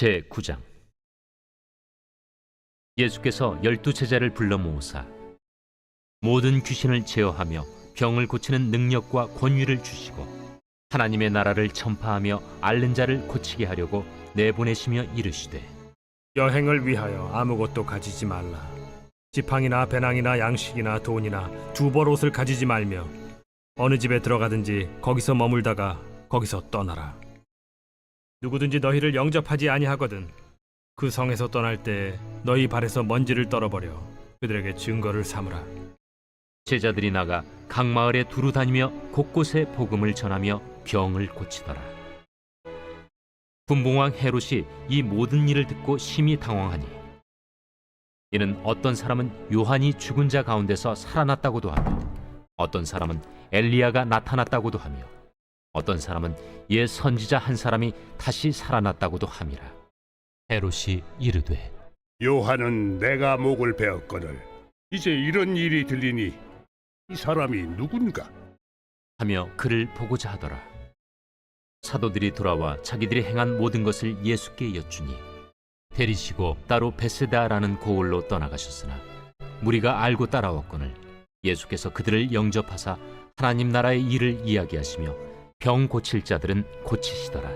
제9장. 예수께서 12제자를 불러 모으사 모든 귀신을 제어하며 병을 고치는 능력과 권위를 주시고 하나님의 나라를 전파하며 앓는 자를 고치게 하려고 내보내시며 이르시되, 여행을 위하여 아무것도 가지지 말라. 지팡이나 배낭이나 양식이나 돈이나 두벌 옷을 가지지 말며 어느 집에 들어가든지 거기서 머물다가 거기서 떠나라. 누구든지 너희를 영접하지 아니하거든 그 성에서 떠날 때 너희 발에서 먼지를 떨어버려 그들에게 증거를 삼으라. 제자들이 나가 각 마을에 두루 다니며 곳곳에 복음을 전하며 병을 고치더라. 분봉왕 헤롯이 이 모든 일을 듣고 심히 당황하니 이는 어떤 사람은 요한이 죽은 자 가운데서 살아났다고도 하며 어떤 사람은 엘리야가 나타났다고도 하며 어떤 사람은 옛 선지자 한 사람이 다시 살아났다고도 함이라. 헤롯이 이르되, 요한은 내가 목을 베었거늘 이제 이런 일이 들리니 이 사람이 누군가? 하며 그를 보고자 하더라. 사도들이 돌아와 자기들이 행한 모든 것을 예수께 여쭈니 데리시고 따로 베세다라는 고을로 떠나가셨으나 무리가 알고 따라왔거늘 예수께서 그들을 영접하사 하나님 나라의 일을 이야기하시며 병 고칠 자들은 고치시더라.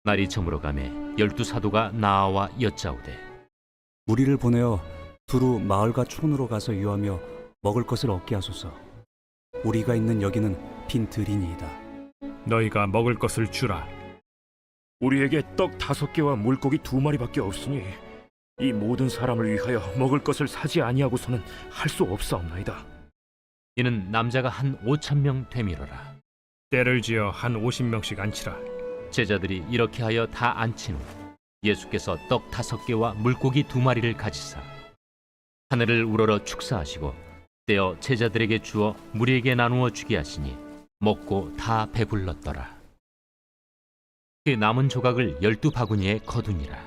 날이 저물어가매 12사도가 나아와 여짜오되, 우리를 보내어 두루 마을과 촌으로 가서 유하며 먹을 것을 얻게 하소서. 우리가 있는 여기는 빈 들이니이다. 너희가 먹을 것을 주라. 우리에게 떡 5개와 물고기 2마리밖에 없으니 이 모든 사람을 위하여 먹을 것을 사지 아니하고서는 할 수 없사옵나이다. 이는 남자가 한 5,000명 되밀어라. 때를 지어 한 50명씩 앉히라. 제자들이 이렇게 하여 다 앉힌 후 예수께서 떡 5개와 물고기 2마리를 가지사 하늘을 우러러 축사하시고 떼어 제자들에게 주어 무리에게 나누어 주게 하시니 먹고 다 배불렀더라. 그 남은 조각을 12바구니에 거두니라.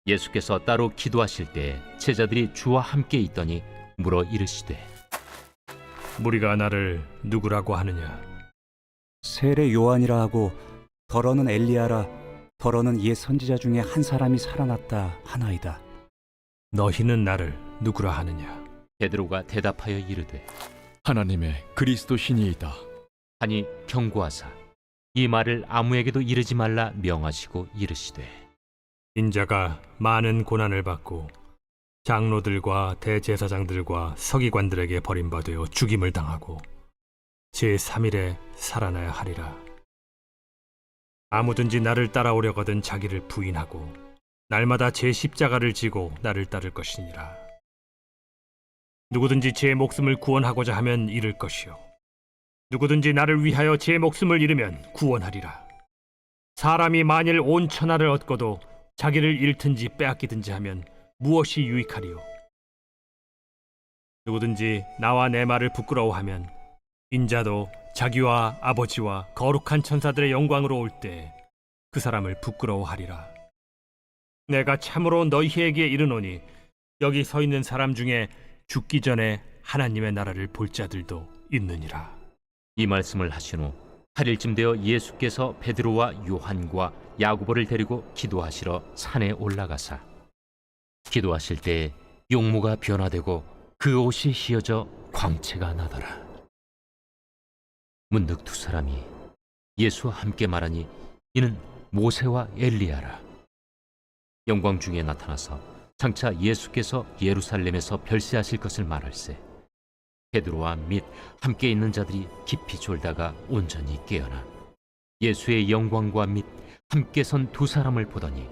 예수께서 따로 기도하실 때 제자들이 주와 함께 있더니 물어 이르시되, 무리가 나를 누구라고 하느냐? 세례 요한이라 하고 더러는 엘리야라, 더러는 옛 선지자 중에 한 사람이 살아났다 하나이다. 너희는 나를 누구라 하느냐? 베드로가 대답하여 이르되, 하나님의 그리스도 신이이다. 하니 경고하사 이 말을 아무에게도 이르지 말라 명하시고 이르시되, 인자가 많은 고난을 받고 장로들과 대제사장들과 서기관들에게 버림받아 죽임을 당하고 제3일에 살아나야 하리라. 아무든지 나를 따라오려거든 자기를 부인하고 날마다 제 십자가를 지고 나를 따를 것이니라. 누구든지 제 목숨을 구원하고자 하면 잃을 것이요 누구든지 나를 위하여 제 목숨을 잃으면 구원하리라. 사람이 만일 온 천하를 얻고도 자기를 잃든지 빼앗기든지 하면 무엇이 유익하리요? 누구든지 나와 내 말을 부끄러워하면 인자도 자기와 아버지와 거룩한 천사들의 영광으로 올 때 그 사람을 부끄러워하리라. 내가 참으로 너희에게 이르노니 여기 서 있는 사람 중에 죽기 전에 하나님의 나라를 볼 자들도 있느니라. 이 말씀을 하신 후 8일쯤 되어 예수께서 베드로와 요한과 야고보를 데리고 기도하시러 산에 올라가사 기도하실 때 용모가 변화되고 그 옷이 휘어져 광채가 나더라. 문득 두 사람이 예수와 함께 말하니 이는 모세와 엘리야라. 영광 중에 나타나서 장차 예수께서 예루살렘에서 별세하실 것을 말할세 베드로와 및 함께 있는 자들이 깊이 졸다가 온전히 깨어나 예수의 영광과 및 함께 선 두 사람을 보더니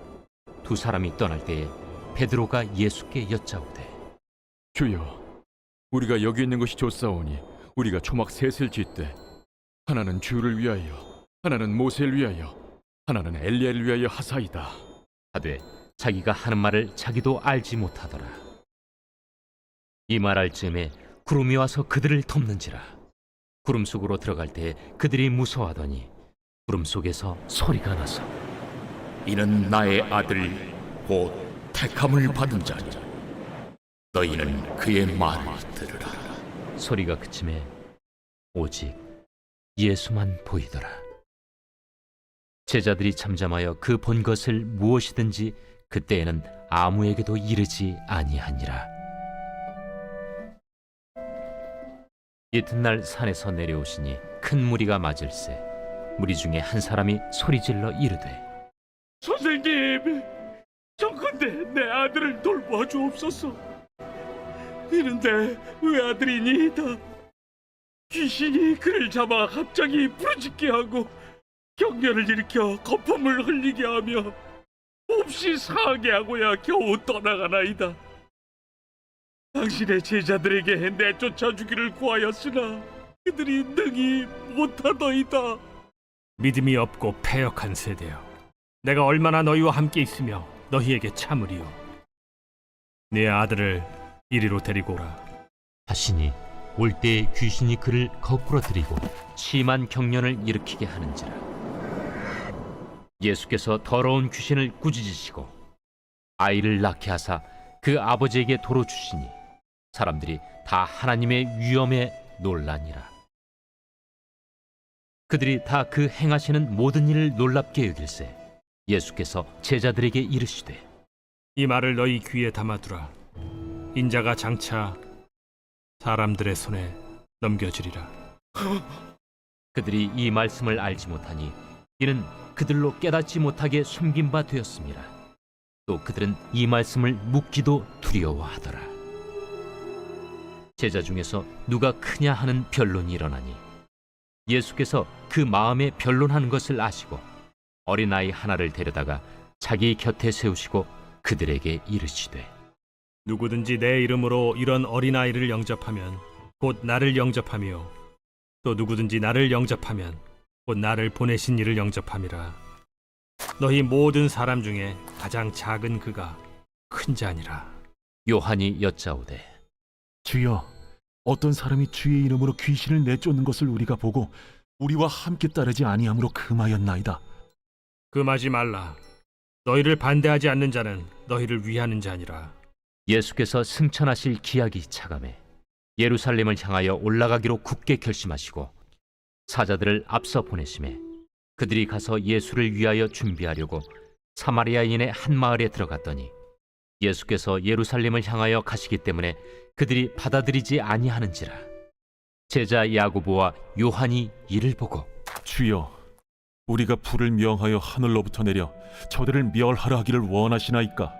두 사람이 떠날 때에 베드로가 예수께 여짜오되, 주여, 우리가 여기 있는 것이 좋사오니 우리가 초막 셋을 짓되 하나는 주를 위하여, 하나는 모세를 위하여, 하나는 엘리야를 위하여 하사이다. 하되 자기가 하는 말을 자기도 알지 못하더라. 이 말할 즈음에 구름이 와서 그들을 덮는지라. 구름 속으로 들어갈 때 그들이 무서워하더니 구름 속에서 소리가 나서, 이는 나의 아들 곧 택함을 받은 자니 너희는 그의 말을 들으라. 소리가 그침에 오직 예수만 보이더라. 제자들이 잠잠하여 그 본 것을 무엇이든지 그때에는 아무에게도 이르지 아니하니라. 이튿날 산에서 내려오시니 큰 무리가 맞을세. 무리 중에 한 사람이 소리질러 이르되 선생님, 정컨대 내 아들을 돌봐주옵소서. 이는 내 외아들이니이다. 귀신이 그를 잡아 갑자기 부르짖게 하고 경련을 일으켜 거품을 흘리게 하며 몹시 상하게 하고야 겨우 떠나가나이다. 당신의 제자들에게 내쫓아 주기를 구하였으나 그들이 능히 못하더이다. 믿음이 없고 패역한 세대여, 내가 얼마나 너희와 함께 있으며 너희에게 참으리요. 네 아들을 이리로 데리고 오라. 하시니 올 때에 귀신이 그를 거꾸로 들이고 심한 경련을 일으키게 하는지라. 예수께서 더러운 귀신을 꾸짖으시고 아이를 낳게 하사 그 아버지에게 도로 주시니 사람들이 다 하나님의 위엄에 놀라니라. 그들이 다 그 행하시는 모든 일을 놀랍게 여길세. 예수께서 제자들에게 이르시되 이 말을 너희 귀에 담아두라. 인자가 장차 사람들의 손에 넘겨지리라. 그들이 이 말씀을 알지 못하니 이는 그들로 깨닫지 못하게 숨긴 바 되었습니다. 또 그들은 이 말씀을 묻기도 두려워하더라. 제자 중에서 누가 크냐 하는 변론이 일어나니 예수께서 그 마음에 변론하는 것을 아시고 어린아이 하나를 데려다가 자기 곁에 세우시고 그들에게 이르시되 누구든지 내 이름으로 이런 어린아이를 영접하면 곧 나를 영접하며 또 누구든지 나를 영접하면 곧 나를 보내신 이를 영접함이라. 너희 모든 사람 중에 가장 작은 그가 큰 자니라. 요한이 여짜오되 주여, 어떤 사람이 주의 이름으로 귀신을 내쫓는 것을 우리가 보고 우리와 함께 따르지 아니함으로 금하였나이다. 금하지 말라. 너희를 반대하지 않는 자는 너희를 위하는 자니라. 예수께서 승천하실 기약이 차감해 예루살렘을 향하여 올라가기로 굳게 결심하시고 사자들을 앞서 보내심에 그들이 가서 예수를 위하여 준비하려고 사마리아인의 한 마을에 들어갔더니 예수께서 예루살렘을 향하여 가시기 때문에 그들이 받아들이지 아니하는지라. 제자 야고보와 요한이 이를 보고 주여, 우리가 불을 명하여 하늘로부터 내려 저들을 멸하라 하기를 원하시나이까?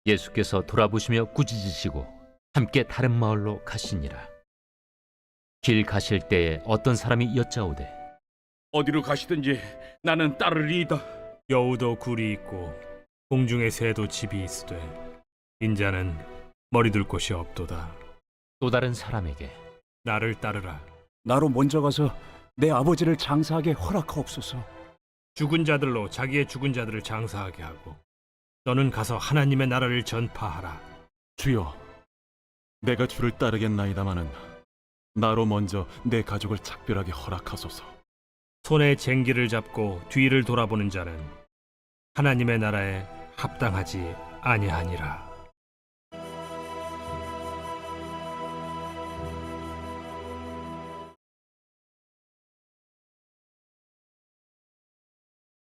예수께서 돌아보시며 꾸짖으시고 함께 다른 마을로 가시니라. 길 가실 때에 어떤 사람이 여짜오되 어디로 가시든지 나는 따르리이다. 여우도 굴이 있고 공중의 새도 집이 있으되 인자는 머리둘 곳이 없도다. 또 다른 사람에게 나를 따르라. 나로 먼저 가서 내 아버지를 장사하게 허락하옵소서. 죽은 자들로 자기의 죽은 자들을 장사하게 하고 너는 가서 하나님의 나라를 전파하라. 주여, 내가 주를 따르겠나이다마는 나로 먼저 내 가족을 작별하게 허락하소서. 손에 쟁기를 잡고 뒤를 돌아보는 자는 하나님의 나라에 합당하지 아니하니라.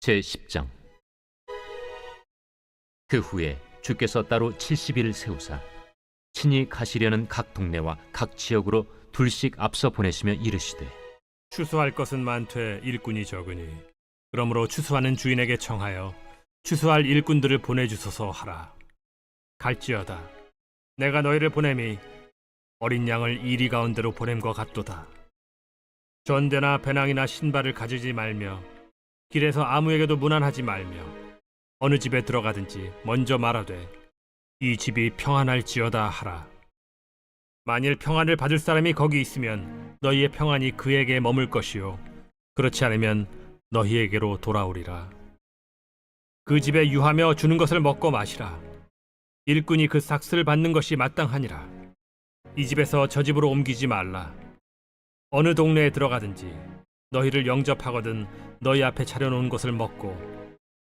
제10장. 그 후에 주께서 따로 70일을 세우사 친히 가시려는 각 동네와 각 지역으로 둘씩 앞서 보내시며 이르시되 추수할 것은 많되 일꾼이 적으니 그러므로 추수하는 주인에게 청하여 추수할 일꾼들을 보내주소서 하라. 갈지어다. 내가 너희를 보냄이 어린 양을 이리 가운데로 보냄과 같도다. 전대나 배낭이나 신발을 가지지 말며 길에서 아무에게도 문안하지 말며 어느 집에 들어가든지 먼저 말하되 이 집이 평안할지어다 하라. 만일 평안을 받을 사람이 거기 있으면 너희의 평안이 그에게 머물 것이요 그렇지 않으면 너희에게로 돌아오리라. 그 집에 유하며 주는 것을 먹고 마시라. 일꾼이 그 삭스를 받는 것이 마땅하니라. 이 집에서 저 집으로 옮기지 말라. 어느 동네에 들어가든지 너희를 영접하거든 너희 앞에 차려놓은 것을 먹고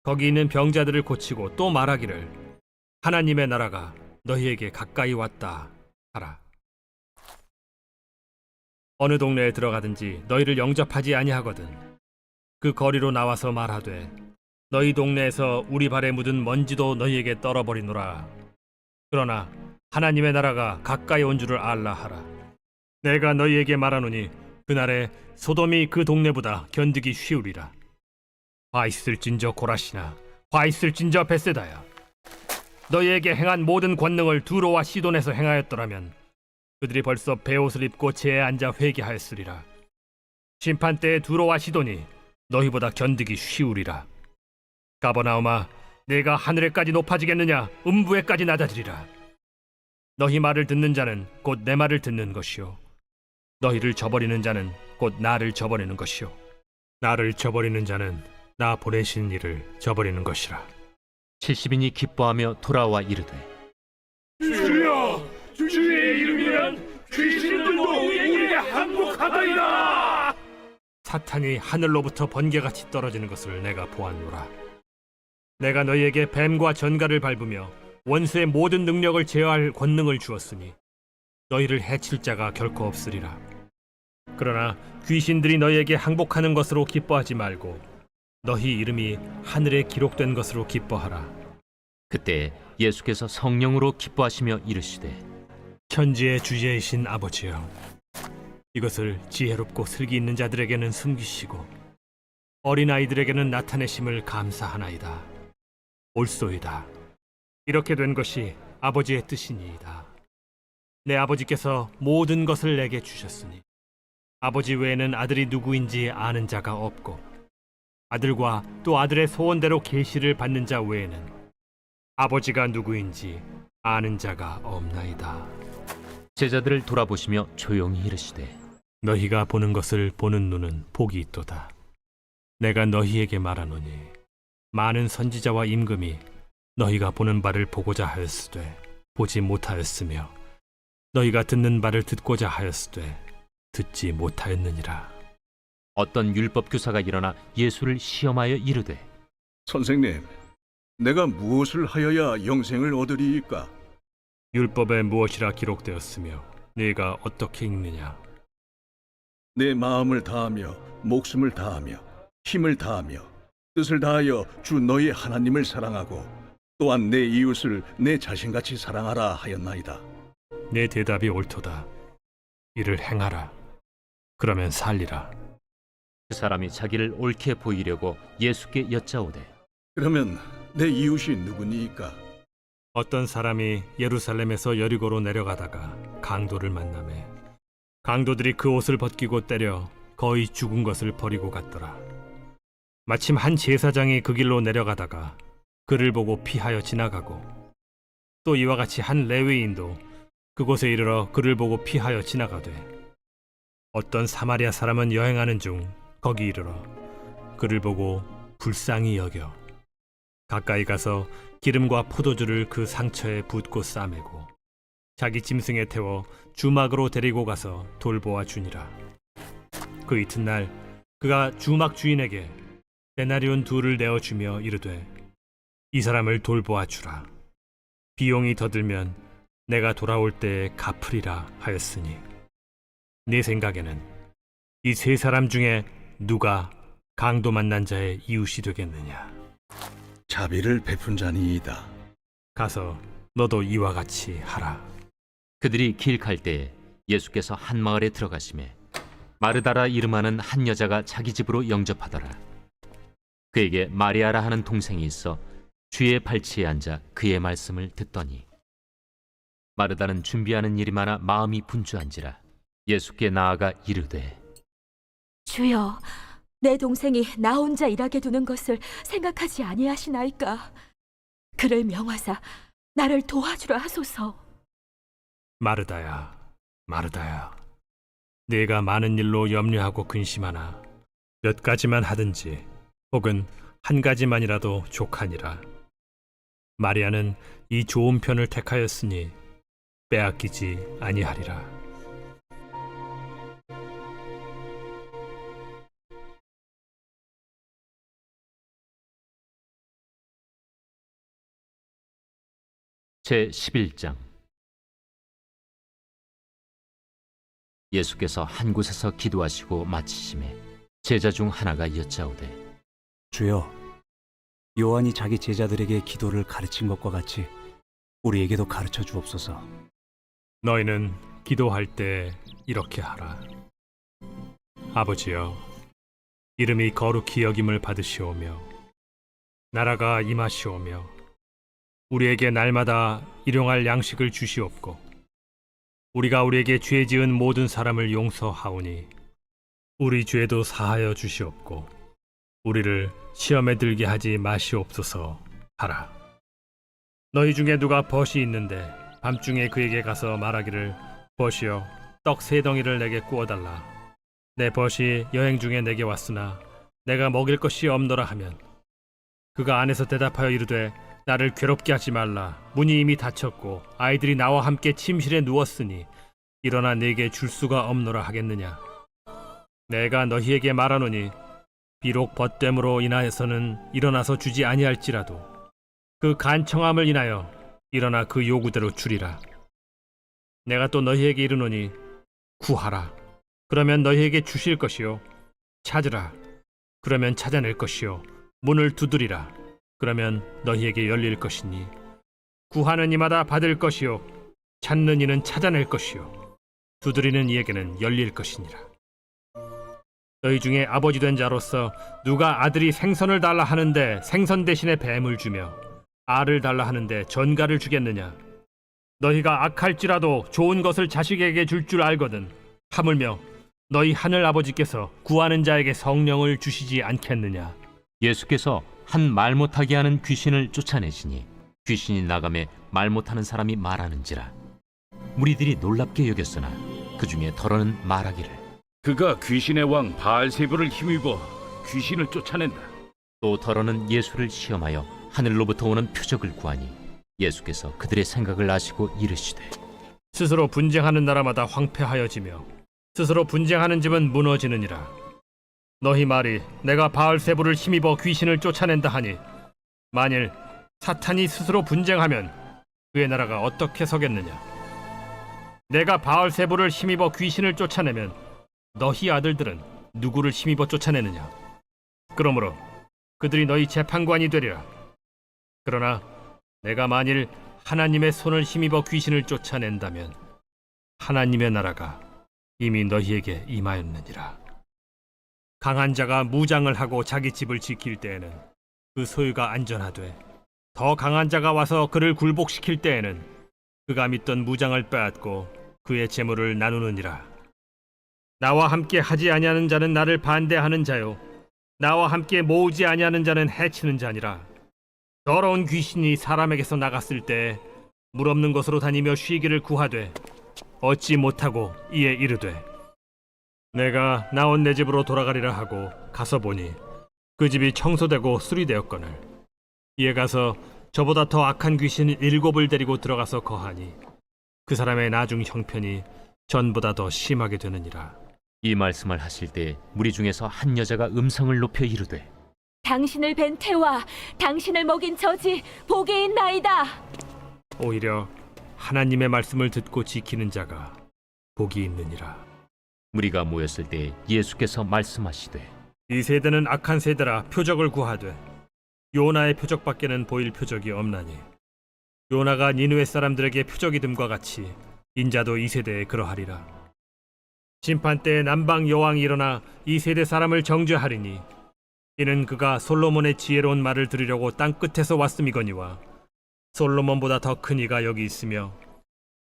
거기 있는 병자들을 고치고 또 말하기를 하나님의 나라가 너희에게 가까이 왔다 하라. 어느 동네에 들어가든지 너희를 영접하지 아니하거든 그 거리로 나와서 말하되 너희 동네에서 우리 발에 묻은 먼지도 너희에게 떨어버리노라. 그러나 하나님의 나라가 가까이 온 줄을 알라 하라. 내가 너희에게 말하노니 그날에 소돔이 그 동네보다 견디기 쉬우리라. 화 있을진저 고라시나 화 있을진저 벳세다야. 너희에게 행한 모든 권능을 두로와 시돈에서 행하였더라면 그들이 벌써 베옷을 입고 제에 앉아 회개하였으리라. 심판 때에 두로와 시돈이 너희보다 견디기 쉬우리라. 가버나움아, 내가 하늘에까지 높아지겠느냐? 음부에까지 낮아지리라. 너희 말을 듣는 자는 곧 내 말을 듣는 것이요, 너희를 저버리는 자는 곧 나를 저버리는 것이요, 나를 저버리는 자는 나 보내신 이를 저버리는 것이라. 70인이 기뻐하며 돌아와 이르되 주여, 주의 이름이면 귀신들도 우리에게 항복하다이다. 사탄이 하늘로부터 번개같이 떨어지는 것을 내가 보았노라. 내가 너희에게 뱀과 전갈을 밟으며 원수의 모든 능력을 제어할 권능을 주었으니 너희를 해칠 자가 결코 없으리라. 그러나 귀신들이 너희에게 항복하는 것으로 기뻐하지 말고 너희 이름이 하늘에 기록된 것으로 기뻐하라. 그때 예수께서 성령으로 기뻐하시며 이르시되 천지의 주제이신 아버지여, 이것을 지혜롭고 슬기 있는 자들에게는 숨기시고 어린아이들에게는 나타내심을 감사하나이다. 옳소이다. 이렇게 된 것이 아버지의 뜻이니이다. 내 아버지께서 모든 것을 내게 주셨으니 아버지 외에는 아들이 누구인지 아는 자가 없고 아들과 또 아들의 소원대로 계시를 받는 자 외에는 아버지가 누구인지 아는 자가 없나이다. 제자들을 돌아보시며 조용히 이르시되 너희가 보는 것을 보는 눈은 복이 있도다. 내가 너희에게 말하노니 많은 선지자와 임금이 너희가 보는 바를 보고자 하였으되 보지 못하였으며 너희가 듣는 바를 듣고자 하였으되 듣지 못하였느니라. 어떤 율법 교사가 일어나 예수를 시험하여 이르되 선생님, 내가 무엇을 하여야 영생을 얻으리이까? 율법에 무엇이라 기록되었으며 네가 어떻게 읽느냐? 내 마음을 다하며 목숨을 다하며 힘을 다하며 뜻을 다하여 주 너희 하나님을 사랑하고 또한 내 이웃을 내 자신같이 사랑하라 하였나이다. 내 대답이 옳도다. 이를 행하라. 그러면 살리라. 그 사람이 자기를 옳게 보이려고 예수께 여짜오되 그러면 내 이웃이 누구니이까? 어떤 사람이 예루살렘에서 여리고로 내려가다가 강도를 만나매 강도들이 그 옷을 벗기고 때려 거의 죽은 것을 버리고 갔더라. 마침 한 제사장이 그 길로 내려가다가 그를 보고 피하여 지나가고 또 이와 같이 한 레위인도 그곳에 이르러 그를 보고 피하여 지나가되 어떤 사마리아 사람은 여행하는 중 거기 이르러 그를 보고 불쌍히 여겨 가까이 가서 기름과 포도주를 그 상처에 붓고 싸매고 자기 짐승에 태워 주막으로 데리고 가서 돌보아 주니라. 그 이튿날 그가 주막 주인에게 데나리온 2를 내어주며 이르되 이 사람을 돌보아 주라. 비용이 더 들면 내가 돌아올 때에 갚으리라 하였으니 네 생각에는 이 3사람 중에 누가 강도 만난 자의 이웃이 되겠느냐? 자비를 베푼 자니이다. 가서 너도 이와 같이 하라. 그들이 길 갈 때에 예수께서 한 마을에 들어가시매 마르다라 이름하는 한 여자가 자기 집으로 영접하더라. 그에게 마리아라 하는 동생이 있어 주의 발치에 앉아 그의 말씀을 듣더니 마르다는 준비하는 일이 많아 마음이 분주한지라 예수께 나아가 이르되 주여, 내 동생이 나 혼자 일하게 두는 것을 생각하지 아니하시나이까? 그를 명하사 나를 도와주라 하소서. 마르다야, 마르다야, 네가 많은 일로 염려하고 근심하나 몇 가지만 하든지 혹은 한 가지만이라도 족하니라. 마리아는 이 좋은 편을 택하였으니 빼앗기지 아니하리라. 제 11장. 예수께서 한 곳에서 기도하시고 마치심에 제자 중 하나가 여짜오되 주여, 요한이 자기 제자들에게 기도를 가르친 것과 같이 우리에게도 가르쳐 주옵소서. 너희는 기도할 때 이렇게 하라. 아버지여, 이름이 거룩히 여김을 받으시오며 나라가 임하시오며 우리에게 날마다 일용할 양식을 주시옵고 우리가 우리에게 죄 지은 모든 사람을 용서하오니 우리 죄도 사하여 주시옵고 우리를 시험에 들게 하지 마시옵소서 하라. 너희 중에 누가 벗이 있는데 밤중에 그에게 가서 말하기를 벗이여 떡 3덩이를 내게 구워달라. 내 벗이 여행 중에 내게 왔으나 내가 먹일 것이 없노라 하면 그가 안에서 대답하여 이르되 나를 괴롭게 하지 말라. 문이 이미 닫혔고 아이들이 나와 함께 침실에 누웠으니 일어나 내게 줄 수가 없노라 하겠느냐. 내가 너희에게 말하노니 비록 벗됨으로 인하여서는 일어나서 주지 아니할지라도 그 간청함을 인하여 일어나 그 요구대로 주리라. 내가 또 너희에게 이르노니 구하라. 그러면 너희에게 주실 것이요. 찾으라. 그러면 찾아낼 것이요. 문을 두드리라. 그러면 너희에게 열릴 것이니 구하는 이마다 받을 것이요. 찾는 이는 찾아낼 것이요. 두드리는 이에게는 열릴 것이니라. 너희 중에 아버지 된 자로서 누가 아들이 생선을 달라 하는데 생선 대신에 뱀을 주며 알을 달라 하는데 전갈을 주겠느냐. 너희가 악할지라도 좋은 것을 자식에게 줄 줄 알거든 하물며 너희 하늘 아버지께서 구하는 자에게 성령을 주시지 않겠느냐. 예수께서 한 말 못하게 하는 귀신을 쫓아내시니 귀신이 나가매 말 못하는 사람이 말하는지라. 무리들이 놀랍게 여겼으나 그 중에 더러는 말하기를 그가 귀신의 왕 바알세불을 힘입어 귀신을 쫓아낸다. 또 더러는 예수를 시험하여 하늘로부터 오는 표적을 구하니 예수께서 그들의 생각을 아시고 이르시되 스스로 분쟁하는 나라마다 황폐하여지며 스스로 분쟁하는 집은 무너지느니라. 너희 말이 내가 바알세불을 힘입어 귀신을 쫓아낸다 하니 만일 사탄이 스스로 분쟁하면 그의 나라가 어떻게 서겠느냐. 내가 바알세불을 힘입어 귀신을 쫓아내면 너희 아들들은 누구를 힘입어 쫓아내느냐. 그러므로 그들이 너희 재판관이 되리라. 그러나 내가 만일 하나님의 손을 힘입어 귀신을 쫓아낸다면 하나님의 나라가 이미 너희에게 임하였느니라. 강한 자가 무장을 하고 자기 집을 지킬 때에는 그 소유가 안전하되 더 강한 자가 와서 그를 굴복시킬 때에는 그가 믿던 무장을 빼앗고 그의 재물을 나누느니라. 나와 함께 하지 아니하는 자는 나를 반대하는 자요 나와 함께 모으지 아니하는 자는 해치는 자니라. 더러운 귀신이 사람에게서 나갔을 때 물 없는 곳으로 다니며 쉬기를 구하되 얻지 못하고 이에 이르되 내가 나온 내 집으로 돌아가리라 하고 가서 보니 그 집이 청소되고 수리되었거늘 이에 가서 저보다 더 악한 귀신 7을 데리고 들어가서 거하니 그 사람의 나중 형편이 전보다 더 심하게 되느니라. 이 말씀을 하실 때 무리 중에서 한 여자가 음성을 높여 이르되 당신을 뵌 태와 당신을 먹인 저지 복이 있나이다. 오히려 하나님의 말씀을 듣고 지키는 자가 복이 있느니라. 무리가 모였을 때 예수께서 말씀하시되 이 세대는 악한 세대라 표적을 구하되 요나의 표적밖에는 보일 표적이 없나니 요나가 니느웨 사람들에게 표적이 됨과 같이 인자도 이 세대에 그러하리라. 심판 때에 남방 여왕이 일어나 이 세대 사람을 정죄하리니 이는 그가 솔로몬의 지혜로운 말을 들으려고 땅 끝에서 왔음이거니와 솔로몬보다 더 큰 이가 여기 있으며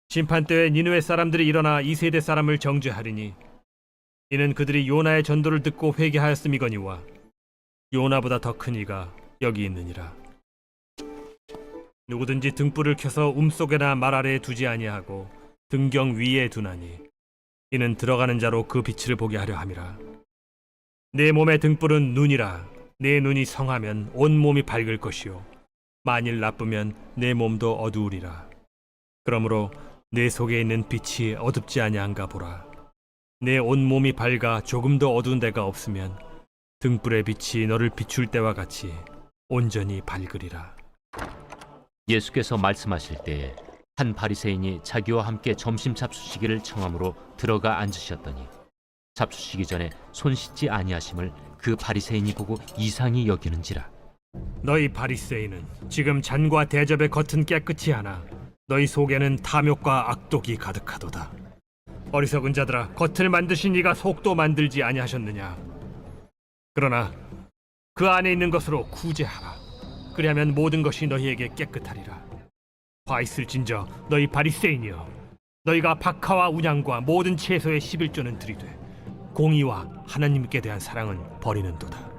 심판 때에 니느웨 사람들이 일어나 이 세대 사람을 정죄하리니 이는 그들이 요나의 전도를 듣고 회개하였음이거니와 요나보다 더 큰 이가 여기 있느니라. 누구든지 등불을 켜서 움속에나 말 아래에 두지 아니하고 등경 위에 두나니 이는 들어가는 자로 그 빛을 보게 하려 함이라. 내 몸의 등불은 눈이라. 내 눈이 성하면 온 몸이 밝을 것이요 만일 나쁘면 내 몸도 어두우리라. 그러므로 내 속에 있는 빛이 어둡지 아니한가 보라. 내 온 몸이 밝아 조금도 어두운 데가 없으면 등불의 빛이 너를 비출 때와 같이 온전히 밝으리라. 예수께서 말씀하실 때에 한 바리새인이 자기와 함께 점심 잡수시기를 청함으로 들어가 앉으셨더니 잡수시기 전에 손 씻지 아니하심을 그 바리새인이 보고 이상히 여기는지라. 너희 바리새인은 지금 잔과 대접의 겉은 깨끗이 하나 너희 속에는 탐욕과 악독이 가득하도다. 어리석은 자들아, 겉을 만드신 이가 속도 만들지 아니하셨느냐? 그러나 그 안에 있는 것으로 구제하라. 그리하면 모든 것이 너희에게 깨끗하리라. 화 있을진저 너희 바리새인이여, 너희가 박하와 운양과 모든 채소의 11조는 들이되 공의와 하나님께 대한 사랑은 버리는도다.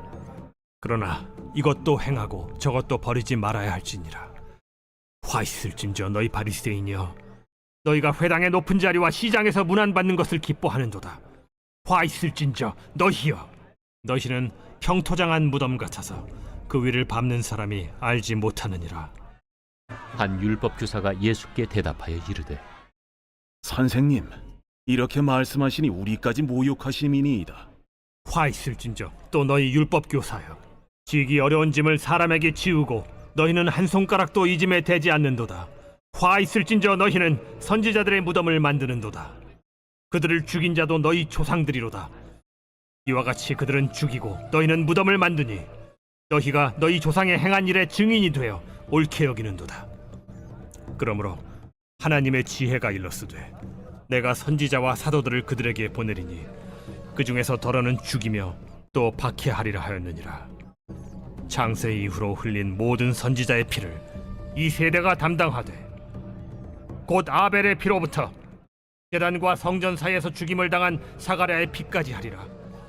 그러나 이것도 행하고 저것도 버리지 말아야 할지니라. 화 있을진저 너희 바리새인이여, 너희가 회당의 높은 자리와 시장에서 문안받는 것을 기뻐하는도다. 화 있을진저 너희여, 너희는 평토장한 무덤 같아서 그 위를 밟는 사람이 알지 못하느니라. 한 율법 교사가 예수께 대답하여 이르되 선생님, 이렇게 말씀하시니 우리까지 모욕하심이니이다. 화 있을진저 또 너희 율법 교사여, 지기 어려운 짐을 사람에게 지우고 너희는 한 손가락도 이 짐에 대지 않는도다. 화 있을진저 너희는 선지자들의 무덤을 만드는도다. 그들을 죽인 자도 너희 조상들이로다. 이와 같이 그들은 죽이고 너희는 무덤을 만드니 너희가 너희 조상의 행한 일의 증인이 되어 옳게 여기는도다. 그러므로 하나님의 지혜가 일렀으되 내가 선지자와 사도들을 그들에게 보내리니 그 중에서 더러는 죽이며 또 박해하리라 하였느니라. 창세 이후로 흘린 모든 선지자의 피를 이 세대가 담당하되 곧 아벨의 피로부터 제단과 성전 사이에서 죽임을 당한 사가랴의 피까지 하리라.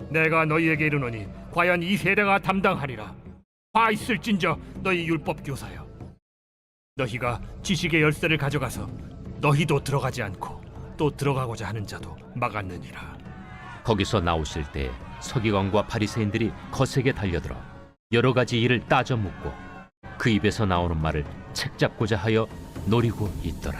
내가 너희에게 이르노니 과연 이 세대가 담당하리라. 화 있을진저 너희 율법 교사여, 너희가 지식의 열쇠를 가져가서 너희도 들어가지 않고 또 들어가고자 하는 자도 막았느니라. 거기서 나오실 때 서기관과 바리새인들이 거세게 달려들어 여러 가지 일을 따져 묻고 그 입에서 나오는 말을 책잡고자 하여 노리고 있더라.